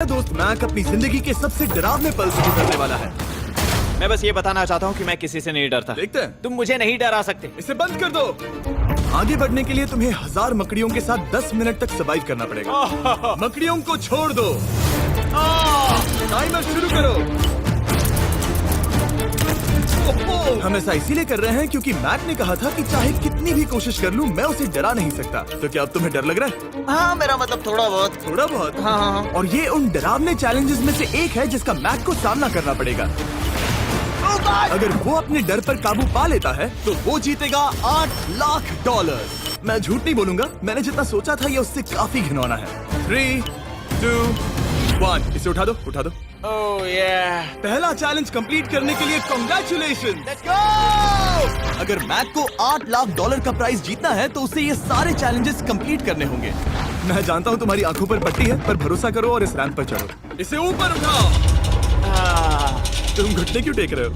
दोस्त मैक अपनी जिंदगी के सबसे डरावने पल से गुजरने वाला है। मैं बस ये बताना चाहता हूँ कि मैं किसी से नहीं डरता। देखते हैं। तुम मुझे नहीं डरा सकते। इसे बंद कर दो। आगे बढ़ने के लिए तुम्हें 1000 मकड़ियों के साथ 10 मिनट तक सर्वाइव करना पड़ेगा। मकड़ियों को छोड़ दो। टाइमर शुरू करो। हम ऐसा इसीलिए कर रहे हैं क्योंकि मैक ने कहा था कि चाहे कितनी भी कोशिश कर लूं मैं उसे डरा नहीं सकता। तो क्या अब तुम्हें डर लग रहा है? हाँ, मेरा मतलब थोड़ा बहुत। थोड़ा बहुत? हाँ। और ये उन डरावने चैलेंजेस में से एक है जिसका मैक को सामना करना पड़ेगा। अगर वो अपने डर पर काबू पा लेता है तो वो जीतेगा $8 लाख। मैं झूठ नहीं बोलूंगा, मैंने जितना सोचा था ये उससे काफी घिनौना है। 3, 2, 1 इसे उठा दो, उठा दो। ओह yeah। पहला चैलेंज कंप्लीट करने के लिए कांग्रेचुलेशन। Let's go! अगर मैक को $8 लाख का प्राइज जीतना है तो उसे ये सारे चैलेंजेस कंप्लीट करने होंगे। मैं जानता हूँ तुम्हारी आंखों पर पट्टी है, पर भरोसा करो और इस रैंप पर चढ़ो। इसे ऊपर उठाओ। तुम घुटने क्यों टेक रहे हो?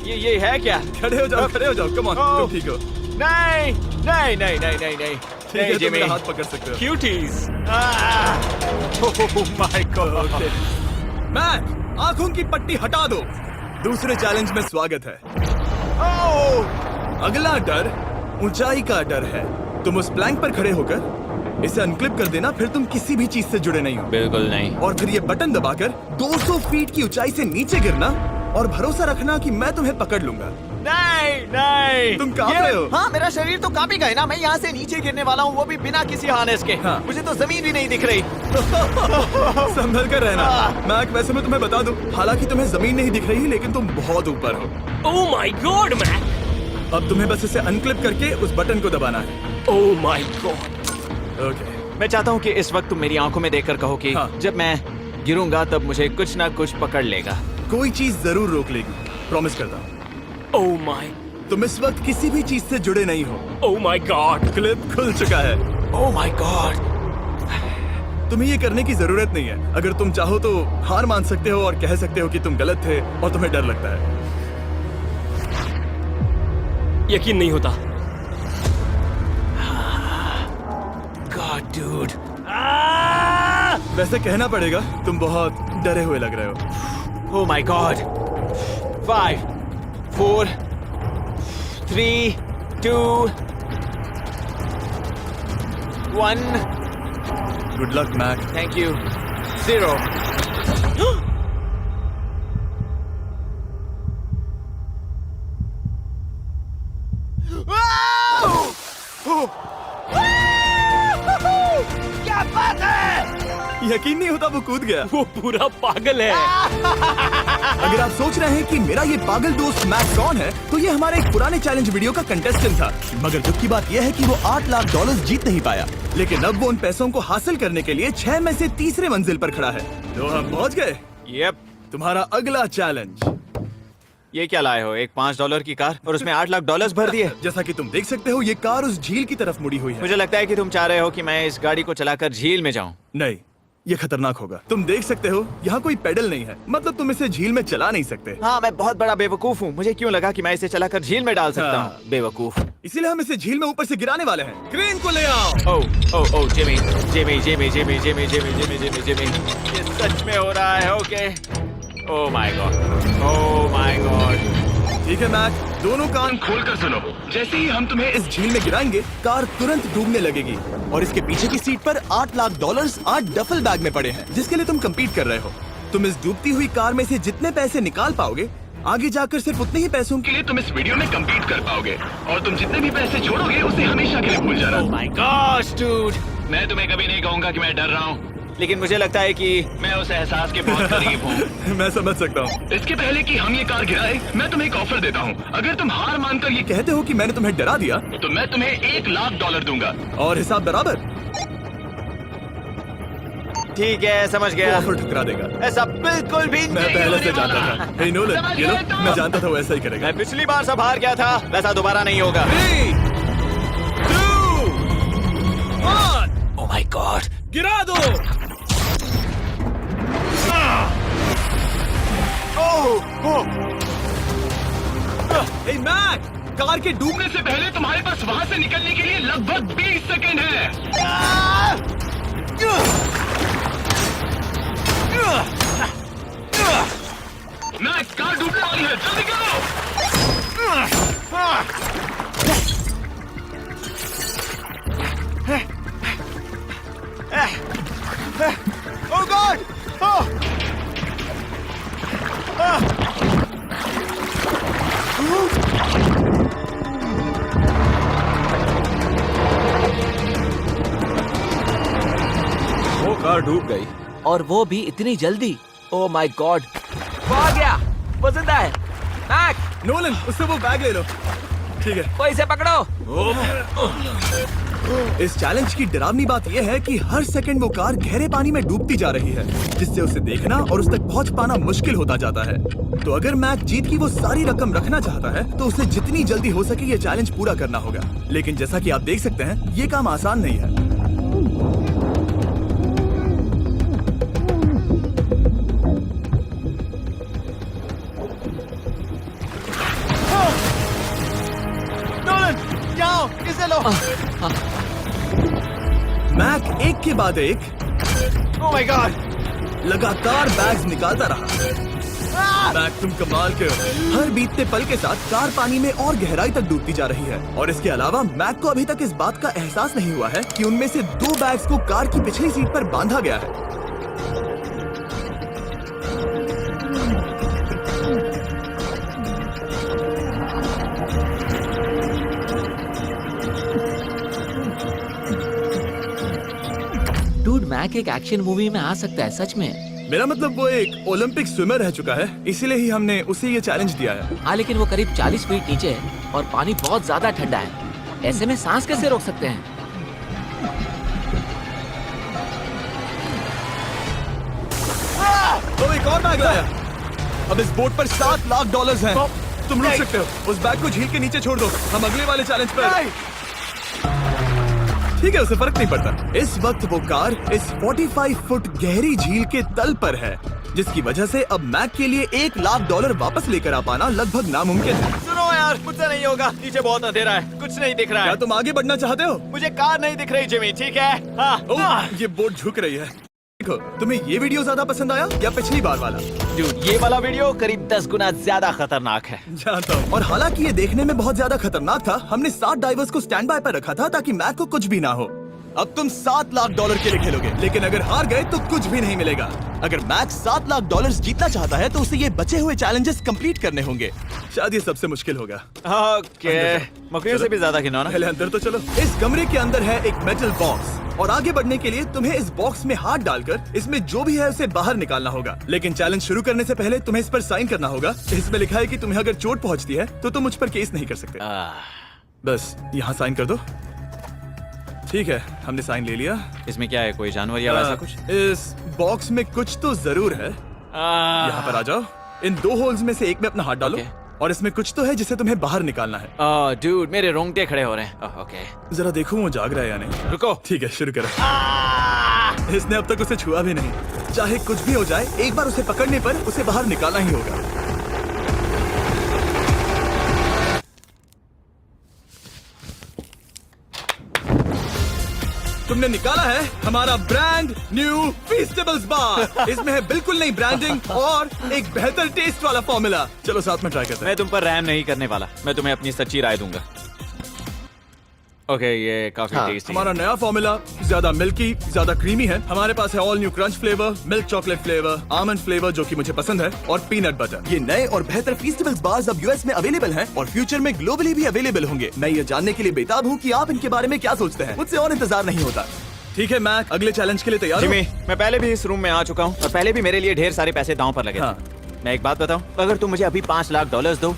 ये है क्या? खड़े हो जाओ, खड़े हो जाओ। कम ऑन, तुम ठीक हो? नहीं नहीं नहीं नहीं नहीं नहीं। ठीक है, तुम मेरा हाथ पकड़ सकते हो। Cuties. Oh my god. Mac, आंखों की पट्टी हटा दो। दूसरे चैलेंज में स्वागत है। अगला डर ऊंचाई का डर है। तुम उस प्लैंक पर खड़े होकर इसे अनक्लिप कर देना, फिर तुम किसी भी चीज से जुड़े नहीं हो। बिल्कुल नहीं। और फिर ये बटन दबाकर 200 फीट की ऊंचाई से नीचे गिरना और भरोसा रखना कि मैं तुम्हें पकड़ लूंगा। नहीं नहीं। तुम कांप रहे हो? हाँ, मेरा शरीर तो कांपेगा ही ना। मैं यहाँ से नीचे गिरने वाला हूँ, वो भी बिना किसी हार्नेस के। हाँ। मुझे तो जमीन भी नहीं दिख रही। संभल कर रहना। मैक, वैसे मैं तुम्हें बता दूं, हालांकि तुम्हें जमीन नहीं दिख रही लेकिन तुम बहुत ऊपर हो। Oh my god Mac. अब तुम्हें बस इसे अनक्लिप करके उस बटन को दबाना है। ओह माय गॉड। ओके। मैं चाहता हूँ कि इस वक्त तुम मेरी आंखों में देखकर कहो कि हाँ। जब मैं गिरूंगा तब मुझे कुछ ना कुछ पकड़ लेगा। कोई चीज जरूर रोक लेगी, प्रॉमिस करता हूँ। Oh my. तुम इस वक्त किसी भी चीज से जुड़े नहीं हो। Oh my God. क्लिप खुल चुका है। ओह माय गॉड। तुम्हें ये करने की जरूरत नहीं है। अगर तुम चाहो तो हार मान सकते हो और कह सकते हो कि तुम गलत थे और तुम्हें डर लगता है। यकीन नहीं होता। God dude. वैसे कहना पड़ेगा तुम बहुत डरे हुए लग रहे हो। Oh my god. 5, 4, 3, 2, 1। Good luck Mac. Thank you. 0। क्या बात है? यकीन नहीं होता वो कूद गया। वो पूरा पागल है। अगर आप सोच रहे हैं कि मेरा ये पागल दोस्त मैक कौन है, तो ये हमारे एक पुराने चैलेंज वीडियो का कंटेस्टेंट था। मगर दुख की बात यह है कि वो $8 लाख जीत नहीं पाया, लेकिन अब वो उन पैसों को हासिल करने के लिए 6 में से तीसरे मंजिल पर खड़ा है। तो हम पहुंच गए। यप। तुम्हारा अगला चैलेंज। ये क्या लाए हो? एक $5 की कार और उसमें $8 लाख भर दिए। जैसा कि तुम देख सकते हो ये कार उस झील की तरफ मुड़ी हुई है। मुझे लगता है कि तुम चाह रहे हो कि मैं इस गाड़ी को चलाकर झील में जाऊं। नहीं, ये खतरनाक होगा। तुम देख सकते हो यहाँ कोई पेडल नहीं है, मतलब तुम इसे झील में चला नहीं सकते। हाँ, मैं बहुत बड़ा बेवकूफ हूँ। मुझे क्यों लगा कि मैं इसे चलाकर झील में डाल सकता हाँ। हूँ? बेवकूफ। इसीलिए हम इसे झील में ऊपर से गिराने वाले हैं। क्रेन को ले आओ। Oh Jimmy Jimmy Jimmy Jimmy Jimmy Jimmy Jimmy Jimmy Jimmy, ये सच में हो रहा है? Okay. Oh my God, oh my God. ठीक है मैक, दोनों कान खोलकर सुनो। जैसे ही हम तुम्हें इस झील में गिराएंगे, कार तुरंत डूबने लगेगी और इसके पीछे की सीट पर $8 लाख 8 डफल बैग में पड़े हैं, जिसके लिए तुम compete कर रहे हो। तुम इस डूबती हुई कार में से जितने पैसे निकाल पाओगे, आगे जाकर सिर्फ उतने ही पैसों के लिए तुम इस वीडियो में compete कर पाओगे। और तुम जितने भी पैसे छोड़ोगे उसे हमेशा के लिए भूल जाना। Oh my gosh dude. मैं तुम्हें कभी नहीं कहूंगा कि मैं डर रहा हूँ। लेकिन मुझे लगता है कि मैं उस एहसास के बहुत करीब हूँ। मैं समझ सकता हूँ। इसके पहले कि हम ये कार गिराए, मैं तुम्हें एक ऑफर देता हूँ। अगर तुम हार मानकर ये कहते हो कि मैंने तुम्हें डरा दिया, तो मैं तुम्हें $1 लाख दूंगा। और हिसाब बराबर। ठीक है, समझ गया। ऑफर ठुकरा देगा। ऐसा बिल्कुल भी मैं नहीं पहले होने से जानता वाला। था। हे नोलन, ये लो, मैं जानता था वो ऐसा ही करेगा। मैं पिछली बार सब हार गया था, वैसा दोबारा नहीं होगा। 3, 2, 1 ओह माय गॉड। गिरा दो। हे मैक, कार के डूबने से पहले तुम्हारे पास वहाँ से निकलने के लिए लगभग 20 सेकेंड है। डूब गई। और वो भी इतनी जल्दी। ओ माय गॉड, वो आ गया, वो जिंदा है। मैक, नोलन, उससे वो बैग ले लो। ठीक है। वो इसे पकड़ो। इस चैलेंज की डरावनी बात यह है कि हर सेकंड वो कार गहरे पानी में डूबती जा रही है, जिससे उसे देखना और उस तक पहुंच पाना मुश्किल होता जाता है। तो अगर मैक जीत की वो सारी रकम रखना चाहता है तो उसे जितनी जल्दी हो सके ये चैलेंज पूरा करना होगा। लेकिन जैसा कि आप देख सकते हैं, ये काम आसान नहीं है। इसे लो। मैक एक के बाद एक ओह माय गॉड। लगातार बैग्स निकालता रहा। मैक, तुम कमाल के हो। हर बीतते पल के साथ कार पानी में और गहराई तक डूबती जा रही है और इसके अलावा मैक को अभी तक इस बात का एहसास नहीं हुआ है कि उनमें से 2 बैग्स को कार की पिछली सीट पर बांधा गया है। डूड, मैक एक एक्शन मूवी में आ सकता है, सच में। मेरा मतलब वो एक ओलंपिक स्विमर रह चुका है, इसीलिए ही हमने उसे ये चैलेंज दिया है। हाँ, लेकिन वो करीब 40 फीट नीचे है और पानी बहुत ज्यादा ठंडा है। ऐसे में सांस कैसे रोक सकते हैं? तो एक और बैग लाया। अब इस बोट पर $7 लाख हैं। तुम रुक सकते हो। उस बैग को झील के नीचे छोड़ दो। हम अगले वाले चैलेंज पर। ठीक है, उसे फर्क नहीं पड़ता। इस वक्त वो कार इस 45 फुट गहरी झील के तल पर है, जिसकी वजह से अब मैक के लिए $1 लाख वापस लेकर आ पाना लगभग नामुमकिन है। सुनो यार, मुझसे नहीं होगा। नीचे बहुत अंधेरा है, कुछ नहीं दिख रहा क्या है। तुम आगे बढ़ना चाहते हो? मुझे कार नहीं दिख रही जिमी, ठीक है? हाँ। ओह, ये बोट झुक रही है। देखो, तुम्हें ये वीडियो ज्यादा पसंद आया या पिछली बार वाला? Dude, ये वाला वीडियो करीब 10 गुना ज्यादा खतरनाक है। जानता हूँ। और हालांकि ये देखने में बहुत ज्यादा खतरनाक था, हमने 7 डाइवर्स को स्टैंड बाय पर रखा था ताकि मैक को कुछ भी ना हो। अब तुम $7 लाख के लिए खेलोगे, लेकिन अगर हार गए तो कुछ भी नहीं मिलेगा। अगर मैक $7 लाख जीतना चाहता है तो उसे ये बचे हुए चैलेंजेस कंप्लीट करने होंगे। शायद ये सबसे मुश्किल होगा। ओके, मकड़ियों से भी ज्यादा खिलौना ना। पहले अंदर तो चलो। इस कमरे के अंदर है एक मेटल बॉक्स और आगे बढ़ने के लिए तुम्हें इस बॉक्स में हाथ डालकर इसमें जो भी है उसे बाहर निकालना होगा। लेकिन चैलेंज शुरू करने से पहले तुम्हें इस पर साइन करना होगा। इसमें लिखा है कि तुम्हें अगर चोट पहुंचती है तो तुम मुझ पर केस नहीं कर सकते। बस यहाँ साइन कर दो। ठीक है, हमने साइन ले लिया। इसमें क्या है, कोई जानवर या वैसा कुछ? इस बॉक्स में कुछ तो जरूर है। यहाँ पर आ जाओ। इन 2 होल्स में से एक में अपना हाथ डालो। और इसमें कुछ तो है जिसे तुम्हें बाहर निकालना है। डूड, मेरे रोंगटे खड़े हो रहे हैं। ओके, जरा देखो वो जाग रहा है या नहीं। रुको। ठीक है, शुरू करो। इसने अब तक उसे छुआ भी नहीं। चाहे कुछ भी हो जाए, एक बार उसे पकड़ने पर उसे बाहर निकालना ही होगा। तुमने निकाला है हमारा ब्रांड न्यू फीस्टेबल्स बार। इसमें है बिल्कुल नई ब्रांडिंग और एक बेहतर टेस्ट वाला फॉर्मूला। चलो साथ में ट्राई करते हैं। मैं तुम पर रहम नहीं करने वाला। मैं तुम्हें अपनी सच्ची राय दूंगा। ओके, ये काफी टेस्टी हमारा नया फॉर्मूला ज्यादा मिल्की, ज्यादा क्रीमी है। हमारे पास है all new crunch flavour, milk chocolate flavour, almond flavour जो कि मुझे पसंद है, और पीनट बटर। ये नए और बेहतर फीस्टेबल्स बार्स अब यूएस में अवेलेबल हैं और फ्यूचर में ग्लोबली भी अवेलेबल होंगे। मैं ये जानने के लिए बेताब हूँ कि आप इनके बारे में क्या सोचते हैं। मुझसे और इंतजार नहीं होता। ठीक है मैक, अगले चैलेंज के लिए तैयार हो? जिमी, मैं पहले भी इस रूम में आ चुका हूँ और पहले भी मेरे लिए ढेर सारे पैसे दांव पर लगे थे। मैं एक बात बताऊं, अगर तुम मुझे अभी $5 लाख दो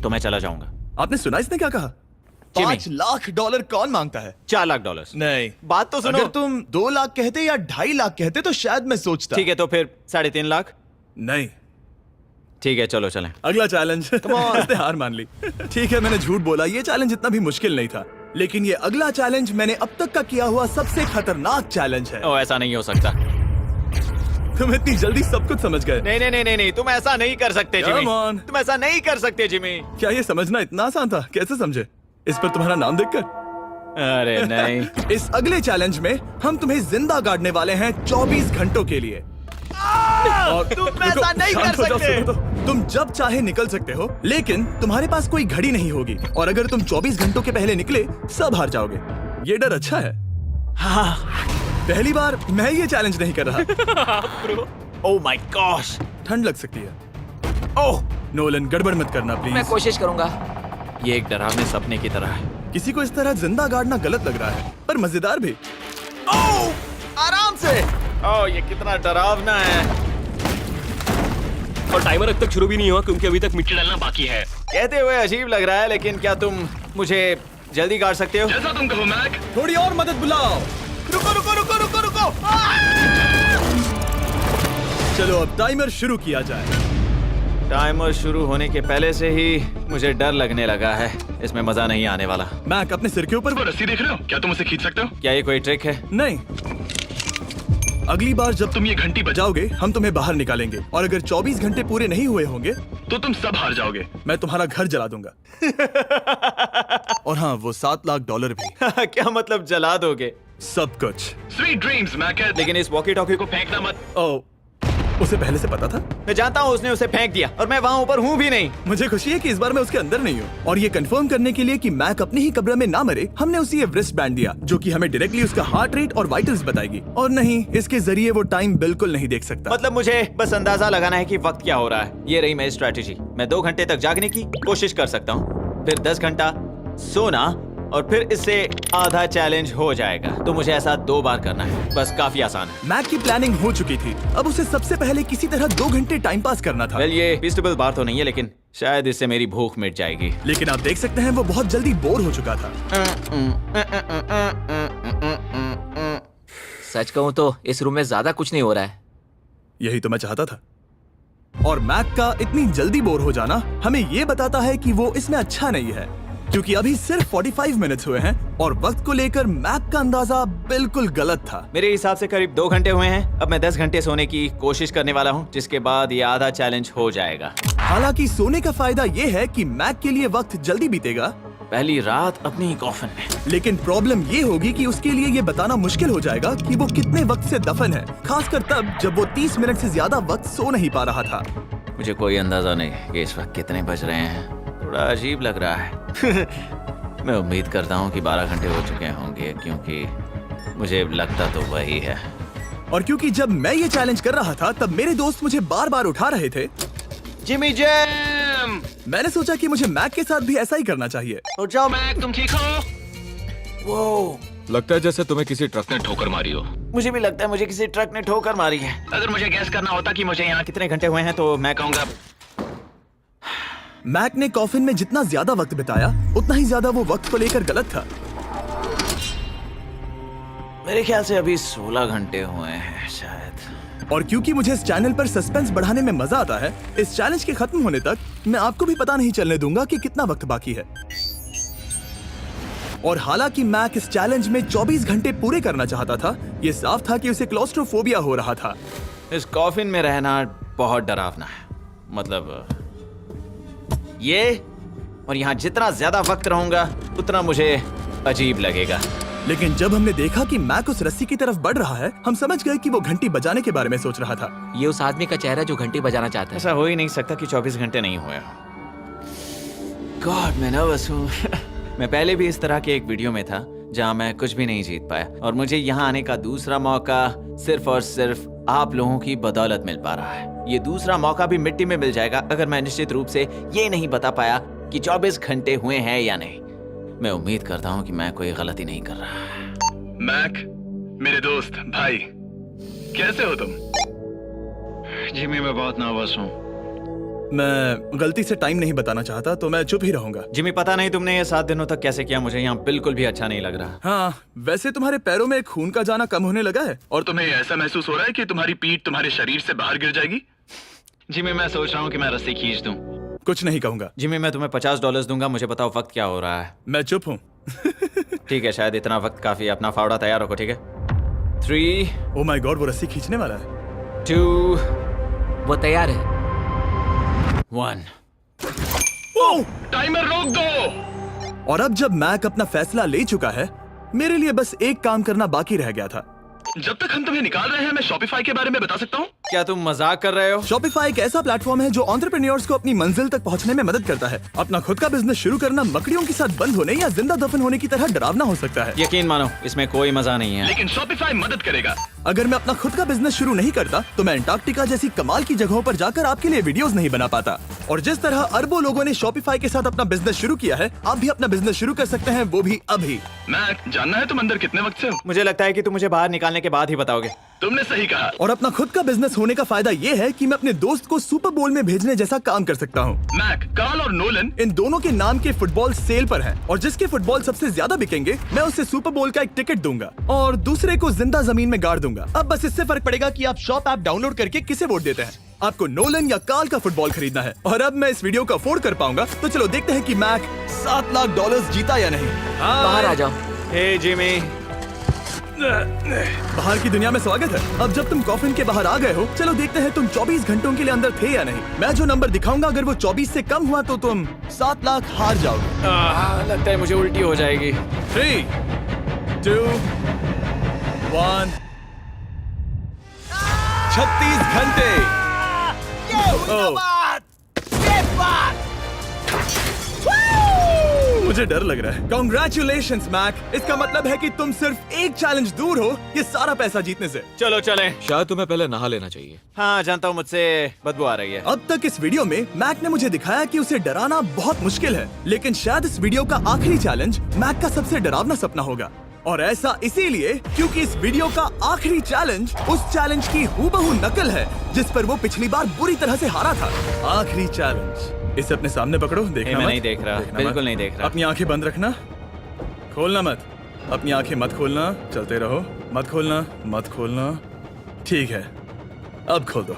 तो मैं चला जाऊंगा। आपने सुना इसने क्या कहा? $5 लाख कौन मांगता है? $4 लाख। नहीं, बात तो सुनो। अगर तुम 2 लाख कहते या 2.5 लाख कहते तो शायद मैं सोचता। ठीक है, तो फिर 3.5 लाख। नहीं, ठीक है, चलो चलें। अगला चैलेंज। इसने हार मान ली। ठीक है, मैंने झूठ बोला। ये चैलेंज इतना भी मुश्किल नहीं था, लेकिन ये अगला चैलेंज मैंने अब तक का किया हुआ सबसे खतरनाक चैलेंज है। ओ, ऐसा नहीं हो सकता। तुम इतनी जल्दी सब कुछ समझ गए। नहीं नहीं नहीं नहीं नहीं, तुम ऐसा नहीं कर सकते जिमी। Come on. तुम ऐसा नहीं कर सकते जिमी। क्या ये समझना इतना आसान था? कैसे समझे? इस पर तुम्हारा नाम देखकर? अरे नहीं। इस अगले चैलेंज में हम तुम्हें जिंदा गाड़ने वाले हैं 24 घंटों के लिए। और तुम ऐसा नहीं कर शांत हो जाओ, सकते। सुनो तो। तुम जब चाहे निकल सकते हो, लेकिन तुम्हारे पास कोई घड़ी नहीं होगी और अगर तुम 24 घंटों के पहले निकले सब हार जाओगे। ये डर अच्छा है। हाँ। पहली बार मैं ये चैलेंज नहीं कर रहा। ओह माय गॉश, ठंड लग सकती है। ओह नोलन, गड़बड़ मत करना प्लीज। मैं कोशिश करूंगा। ये एक डरावने सपने की तरह है। किसी को इस तरह जिंदा गाड़ना गलत लग रहा है, पर मजेदार भी। ओह, आराम से। ओह, ये कितना डरावना है। और टाइमर अब तक शुरू भी नहीं हुआ क्योंकि अभी तक मिट्टी डालना बाकी है। कहते हुए अजीब लग रहा है, लेकिन क्या तुम मुझे जल्दी काट सकते हो? जैसा तुम कहो मैक। थोड़ी और मदद बुलाओ। रुको रुको रुको रुको रुको। चलो अब टाइमर शुरू किया जाए। टाइमर शुरू होने के पहले से ही मुझे डर लगने लगा है। इसमें मजा नहीं आने वाला। मैक अपने सिर के ऊपर वो रस्सी देख रहे हो? क्या तुम उसे खींच सकते हो? क्या ये कोई ट्रिक है? नहीं। अगली बार जब तुम ये घंटी बजाओगे हम तुम्हें बाहर निकालेंगे और अगर 24 घंटे पूरे नहीं हुए होंगे तो तुम सब हार जाओगे। मैं तुम्हारा घर जला दूंगा। और हाँ, वो $7 लाख भी। क्या मतलब जला दोगे? सब कुछ। Sweet dreams Mac. लेकिन इस वॉकी टॉकी को फेंकना मत। ओ, उसे पहले से पता था? मैं जानता हूँ उसने उसे फेंक दिया और मैं वहाँ ऊपर हूँ भी नहीं। मुझे खुशी है कि इस बार मैं उसके अंदर नहीं हूँ। और ये कंफर्म करने के लिए कि मैक अपने ही कब्र में ना मरे, हमने उसे ये रिस्ट बैंड दिया जो कि हमें डायरेक्टली उसका हार्ट रेट और वाइटल्स बताएगी। और नहीं, इसके जरिए वो टाइम बिल्कुल नहीं देख सकता। मतलब मुझे बस अंदाजा लगाना है कि वक्त क्या हो रहा है। ये रही मेरी स्ट्रेटेजी। मैं 2 घंटे तक जागने की कोशिश कर सकता हूँ, फिर 10 घंटा सोना और फिर इससे आधा चैलेंज हो जाएगा। तो मुझे ऐसा 2 बार करना है। बस काफी आसान है। मैक की प्लानिंग हो चुकी थी। अब उसे सबसे पहले किसी तरह 2 घंटे टाइम पास करना था। वेल, ये फीस्टेबल बार तो नहीं है, लेकिन शायद इससे मेरी भूख मिट जाएगी। लेकिन आप देख सकते हैं वो बहुत जल्दी बोर हो चुका था। सच कहूँ तो इस रूम में ज्यादा कुछ नहीं हो रहा है। यही तो मैं चाहता था। और मैक का इतनी जल्दी बोर हो जाना हमें ये बताता है कि वो इसमें अच्छा नहीं है, क्योंकि अभी सिर्फ 45 मिनट्स हुए हैं और वक्त को लेकर मैक का अंदाजा बिल्कुल गलत था। मेरे हिसाब से करीब 2 घंटे हुए हैं। अब मैं 10 घंटे सोने की कोशिश करने वाला हूँ, जिसके बाद ये आधा चैलेंज हो जाएगा। हालांकि सोने का फायदा ये है कि मैक के लिए वक्त जल्दी बीतेगा, पहली रात अपनी कॉफिन में। लेकिन प्रॉब्लम ये होगी कि उसके लिए ये बताना मुश्किल हो जाएगा कि वो कितने वक्त से दफन है, खासकर तब जब वो 30 मिनट से ज्यादा वक्त सो नहीं पा रहा था। मुझे कोई अंदाजा नहीं कि इस वक्त कितने बज रहे हैं। थोड़ा अजीब लग रहा है। मैं उम्मीद करता हूँ कि 12 घंटे हो चुके होंगे, क्योंकि मुझे लगता तो वही है। और क्योंकि जब मैं ये चैलेंज कर रहा था तब मेरे दोस्त मुझे बार बार उठा रहे थे। Jimmy jam! मैंने सोचा कि मुझे मैक के साथ भी ऐसा ही करना चाहिए। उठ जाओ मैक, तुम ठीक हो? वो लगता है जैसे तुम्हें किसी ट्रक ने ठोकर मारी हो। मुझे भी लगता है मुझे किसी ट्रक ने ठोकर मारी है। अगर मुझे गैस करना होता कि मुझे यहाँ कितने घंटे हुए हैं तो मैं कहूँगा मैक ने कॉफिन में जितना ज्यादा वक्त बिताया उतना ही ज्यादा वो वक्त को लेकर गलत था। मेरे ख्याल से अभी 16 घंटे हुए हैं शायद। और क्योंकि मुझे इस चैनल पर सस्पेंस बढ़ाने में मजा आता है, इस चैलेंज के खत्म होने तक मैं आपको भी पता नहीं चलने दूंगा कि कितना वक्त बाकी है। और हालांकि मैक इस चैलेंज में 24 घंटे पूरे करना चाहता था, ये साफ था कि उसे क्लॉस्ट्रोफोबिया हो रहा था। इस कॉफिन में रहना बहुत डरावना है। मतलब ये, और यहाँ जितना ज्यादा वक्त रहूंगा उतना मुझे अजीब लगेगा। लेकिन जब हमने देखा कि मैक उस रस्सी की तरफ बढ़ रहा है, हम समझ गए कि वो घंटी बजाने के बारे में सोच रहा था। ये उस आदमी का चेहरा जो घंटी बजाना चाहता है। ऐसा हो ही नहीं सकता कि 24 घंटे नहीं हुए। गॉड, मैं नर्वस हूँ। मैं पहले भी इस तरह के एक वीडियो में था जहाँ मैं कुछ भी नहीं जीत पाया, और मुझे यहाँ आने का दूसरा मौका सिर्फ और सिर्फ आप लोगों की बदौलत मिल पा रहा है। ये दूसरा मौका भी मिट्टी में मिल जाएगा अगर मैं निश्चित रूप से ये नहीं बता पाया कि 24 घंटे हुए हैं या नहीं। मैं उम्मीद करता हूँ कि मैं कोई गलती नहीं कर रहा। मैक, मेरे दोस्त भाई, कैसे हो तुम? जिमी, मैं बहुत नर्वस हूँ। मैं गलती से टाइम नहीं बताना चाहता तो मैं चुप ही रहूंगा। जिमी, पता नहीं तुमने ये 7 दिनों तक कैसे किया, मुझे यहाँ बिल्कुल भी अच्छा नहीं लग रहा। हाँ, वैसे तुम्हारे पैरों में खून का जाना कम होने लगा है। और तुम्हें ऐसा महसूस हो रहा है कि तुम्हारी पीठ तुम्हारे शरीर से बाहर गिर जाएगी? जिमी, मैं सोच रहा हूँ कि मैं रस्सी खींच दूं। कुछ नहीं कहूंगा। जिमी, मैं तुम्हें $50 दूंगा, मुझे बताओ वक्त क्या हो रहा है। मैं चुप हूँ। ठीक है, शायद इतना वक्त काफी। अपना फावड़ा तैयार रखो, ठीक है? 3 ओ माय गॉड, वो रस्सी खींचने वाला है। 2 वो तैयार है। 1 टाइमर रोक दो। और अब जब मैक अपना फैसला ले चुका है, मेरे लिए बस एक काम करना बाकी रह गया था। जब तक हम तुम्हें निकाल रहे हैं, मैं शॉपिफाई के बारे में बता सकता हूँ। क्या तुम मजाक कर रहे हो? शॉपिफाई एक ऐसा प्लेटफॉर्म है जो एंटरप्रेन्योर्स को अपनी मंजिल तक पहुंचने में मदद करता है। अपना खुद का बिजनेस शुरू करना मकड़ियों के साथ बंद होने या जिंदा दफन होने की तरह डरावना हो सकता है। यकीन मानो, इसमें कोई मजा नहीं है। लेकिन शॉपिफाई मदद करेगा। अगर मैं अपना खुद का बिजनेस शुरू नहीं करता तो मैं अंटार्कटिका जैसी कमाल की जगहों पर जाकर आपके लिए वीडियोस नहीं बना पाता। और जिस तरह अरबों लोगों ने शॉपिफाई के साथ अपना बिजनेस शुरू किया है, आप भी अपना बिजनेस शुरू कर सकते हैं, वो भी अभी। मैक, जानना है तुम अंदर कितने वक्त से हो? मुझे लगता है कि तुम मुझे बाहर निकालने के बाद ही बताओगे। तुमने सही कहा। और अपना खुद का बिजनेस होने का फायदा ये है कि मैं अपने दोस्त को सुपर बोल में भेजने जैसा काम कर सकता हूँ। मैक, कार्ल और नोलन इन दोनों के नाम के फुटबॉल सेल पर हैं और जिसके फुटबॉल सबसे ज्यादा बिकेंगे मैं उसे सुपर बोल का एक टिकट दूंगा और दूसरे को जिंदा जमीन में गाड़ दूंगा। अब बस इससे फर्क पड़ेगा कि आप शॉप ऐप डाउनलोड करके किसे वोट देते हैं। आपको नोलन या कार्ल का फुटबॉल खरीदना है और अब मैं इस वीडियो को अफोर्ड कर पाऊंगा, तो चलो देखते हैं कि मैक $7 लाख जीता या नहीं। बाहर आ जाओ। हे जिमी, बाहर की दुनिया में स्वागत है। अब जब तुम कॉफिन के बाहर आ गए हो, चलो देखते हैं तुम 24 घंटों के लिए अंदर थे या नहीं। मैं जो नंबर दिखाऊंगा अगर वो 24 से कम हुआ तो तुम 7 लाख हार जाओगे। लगता है मुझे उल्टी हो जाएगी। 3, 2, 1 36 घंटे। मुझे डर लग रहा है। Congratulations, Mac. इसका मतलब है कि तुम सिर्फ एक चैलेंज दूर हो ये सारा पैसा जीतने से। चलो चलें। शायद तुम्हें पहले नहा लेना चाहिए। हाँ जानता हूँ, मुझसे बदबू आ रही है। अब तक इस वीडियो में मैक ने मुझे दिखाया कि उसे डराना बहुत मुश्किल है, लेकिन शायद इस वीडियो का आखिरी चैलेंज मैक का सबसे डरावना सपना होगा। और ऐसा इसीलिए क्योंकि इस वीडियो का आखिरी चैलेंज उस चैलेंज की हूबहू नकल है जिस पर वो पिछली बार बुरी तरह से हारा था। आखिरी चैलेंज। इसे अपने सामने पकड़ो, देखना मैं मत। नहीं देख रहा, देखना बिल्कुल मत। नहीं देख रहा। अपनी आंखें बंद रखना, खोलना मत। अपनी आंखें मत खोलना, चलते रहो। मत खोलना, मत खोलना। ठीक है, अब खोल दो।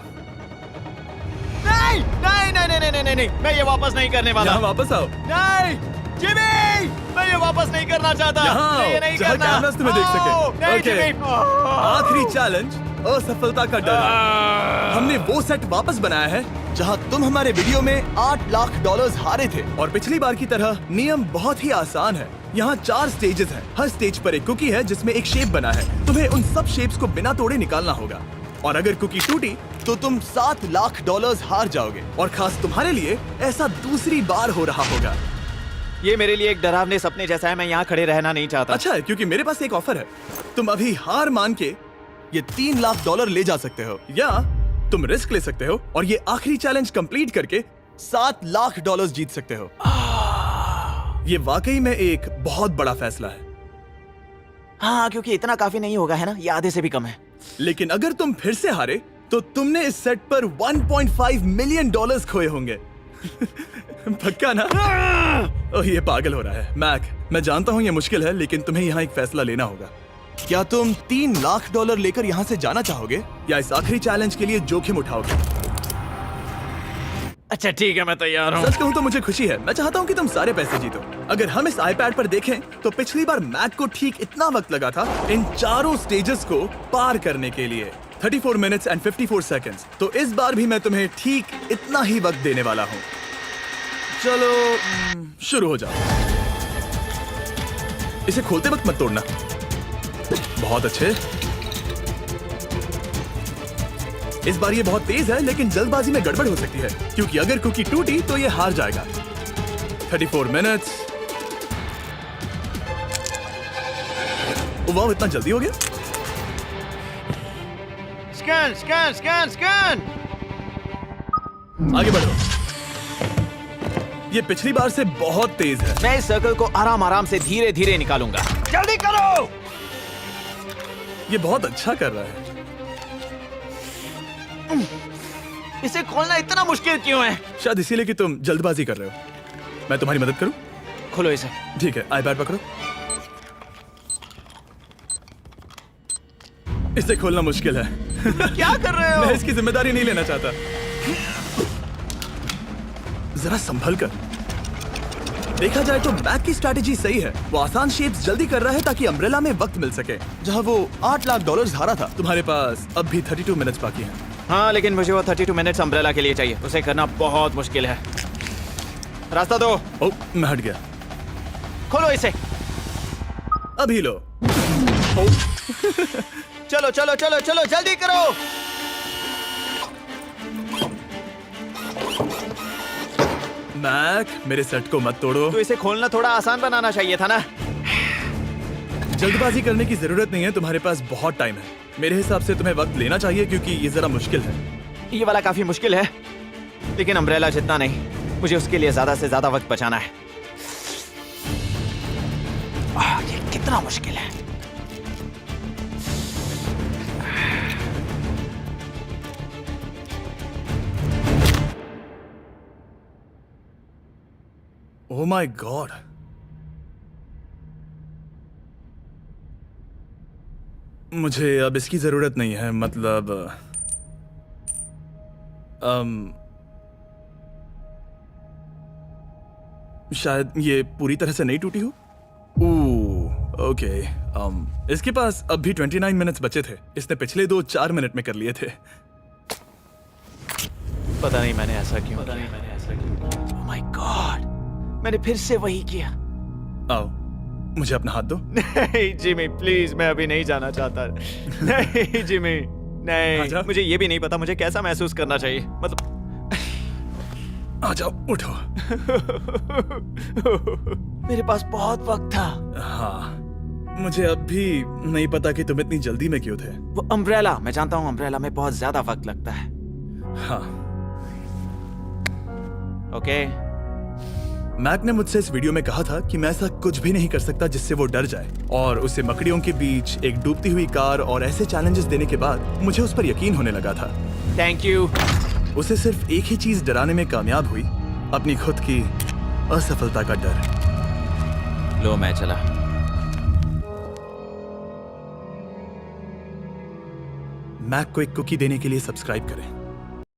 नहीं नहीं नहीं नहीं नहीं नहीं, मैं ये वापस नहीं करने वाला। यहाँ वापस आओ। नहीं जिमी, मैं ये वापस नहीं करना चाहता। यहाँ मैं ये आओ, नहीं जहाँ करना। कैमरास तुम्हें देख सके। नहीं ओके। जिमी। आखिरी चैलेंज असफलता का डर है। हमने वो सेट वापस बनाया है जहां तुम हमारे वीडियो में $8 लाख हारे थे और पिछली बार की तरह नियम बहुत ही आसान है। यहाँ 4 स्टेजेस हैं। हर स्टेज पर एक कुकी है जिसमें एक शेप बना है। तुम्हें उन सब शेप्स को बिना तोड़े निकालना होगा और अगर कुकी टूटी तो तुम $7 लाख हार जाओगे। और खास तुम्हारे लिए ऐसा दूसरी बार हो रहा होगा। ये मेरे लिए एक डरावने सपने जैसा है। मैं यहाँ खड़े रहना नहीं चाहता। अच्छा है क्योंकि मेरे पास एक ऑफर है। तुम अभी हार मान के ये $3 लाख ले जा सकते हो या तुम रिस्क ले सकते हो और ये आखिरी चैलेंज कंप्लीट करके $7 लाख जीत सकते हो। ये वाकई में एक बहुत बड़ा फैसला है। हाँ, क्योंकि इतना काफी नहीं होगा, है ना? ये आधे से भी कम है। लेकिन अगर तुम फिर से हारे तो तुमने इस सेट पर $1.5 मिलियन खोए होंगे। पक्का ना? ओह, ये पागल हो रहा है। मैक, मैं जानता हूँ ये मुश्किल है, लेकिन तुम्हें यहाँ एक फैसला लेना होगा। क्या तुम $3 लाख लेकर यहाँ से जाना चाहोगे या इस आखिरी चैलेंज के लिए जोखिम उठाओगे? अच्छा ठीक है, मैं तैयार हूँ। सच कहूँ तो मुझे खुशी है। मैं चाहता हूँ कि तुम सारे पैसे जीतो। अगर हम इस iPad पर देखें तो पिछली बार मैक को ठीक इतना वक्त लगा था इन चारों स्टेजेस को पार करने के लिए, 34 मिनट्स एंड 54 सेकंड्स। तो इस बार भी मैं तुम्हें ठीक इतना ही वक्त देने वाला हूँ। चलो शुरू हो जाओ। इसे खोलते वक्त मत तोड़ना। बहुत अच्छे। इस बार ये बहुत तेज है, लेकिन जल्दबाजी में गड़बड़ हो सकती है क्योंकि अगर कुकी टूटी तो ये हार जाएगा। 34 मिनट्स। वाह, इतना जल्दी हो गया। Scan scan scan scan. आगे बढ़ो। ये पिछली बार से बहुत तेज है। मैं इस सर्कल को आराम आराम से धीरे धीरे निकालूंगा। जल्दी करो। ये बहुत अच्छा कर रहा है। इसे खोलना इतना मुश्किल क्यों है? शायद इसीलिए कि तुम जल्दबाजी कर रहे हो। मैं तुम्हारी मदद करूं? खोलो इसे। ठीक है, iPad पकड़ो। इसे खोलना मुश्किल है। क्या कर रहे हो? मैं इसकी जिम्मेदारी नहीं लेना चाहता। जरा संभल कर। देखा जाए तो मैक की स्ट्रैटेजी सही है। वो आसान शेप्स जल्दी कर रहा है ताकि अम्ब्रेला में वक्त मिल सके। जहां वो $8 लाख हारा था, तुम्हारे पास अब भी 32 मिनट्स बाकी हैं। हाँ, लेकिन मुझे वो 32 मिनट्स अम्ब्रेला के लिए चाहिए। उसे करना बहुत मुश्किल है। रास्ता दो। ओह, मैं हट गया। खोलो इसे। अभी लो। चलो चलो चलो चलो, जल्दी करो। मैक, मेरे सेट को मत तोड़ो। तो इसे खोलना थोड़ा आसान बनाना चाहिए था ना। जल्दबाजी करने की जरूरत नहीं है, तुम्हारे पास बहुत टाइम है। मेरे हिसाब से तुम्हें वक्त लेना चाहिए क्योंकि ये जरा मुश्किल है। ये वाला काफी मुश्किल है, लेकिन अम्ब्रेला जितना नहीं। मुझे उसके लिए ज्यादा से ज्यादा वक्त बचाना है। ये कितना मुश्किल है। ओह माय गॉड। मुझे अब इसकी जरूरत नहीं है, मतलब शायद ये पूरी तरह से नहीं टूटी हो। ओके, इसके पास अब भी 29 मिनट्स बचे थे। इसने पिछले 4 मिनट में कर लिए थे। पता नहीं मैंने ऐसा क्यों ओह माय गॉड, मैंने फिर से वही किया। आओ, मुझे अपना हाथ दो। नहीं जिमी प्लीज, मैं अभी नहीं जाना चाहता। नहीं जिमी, नहीं, आजा। मुझे ये भी नहीं पता मुझे कैसा महसूस करना चाहिए, मतलब आ जाओ, उठो। मेरे पास बहुत वक्त था। हाँ, मुझे अब भी नहीं पता कि तुम इतनी जल्दी में क्यों थे। वो अम्ब्रेला, मैं जानता हूँ अम्ब्रेला में बहुत ज्यादा वक्त लगता है। हाँ, ओके मैक ने मुझसे इस वीडियो में कहा था कि मैं ऐसा कुछ भी नहीं कर सकता जिससे वो डर जाए, और उसे मकड़ियों के बीच एक डूबती हुई कार और ऐसे चैलेंजेस देने के बाद मुझे उस पर यकीन होने लगा था। Thank you. उसे सिर्फ एक ही चीज डराने में कामयाब हुई, अपनी खुद की असफलता का डर। लो मैं चला। मैक को एक कुकी देने के लिए सब्सक्राइब करें।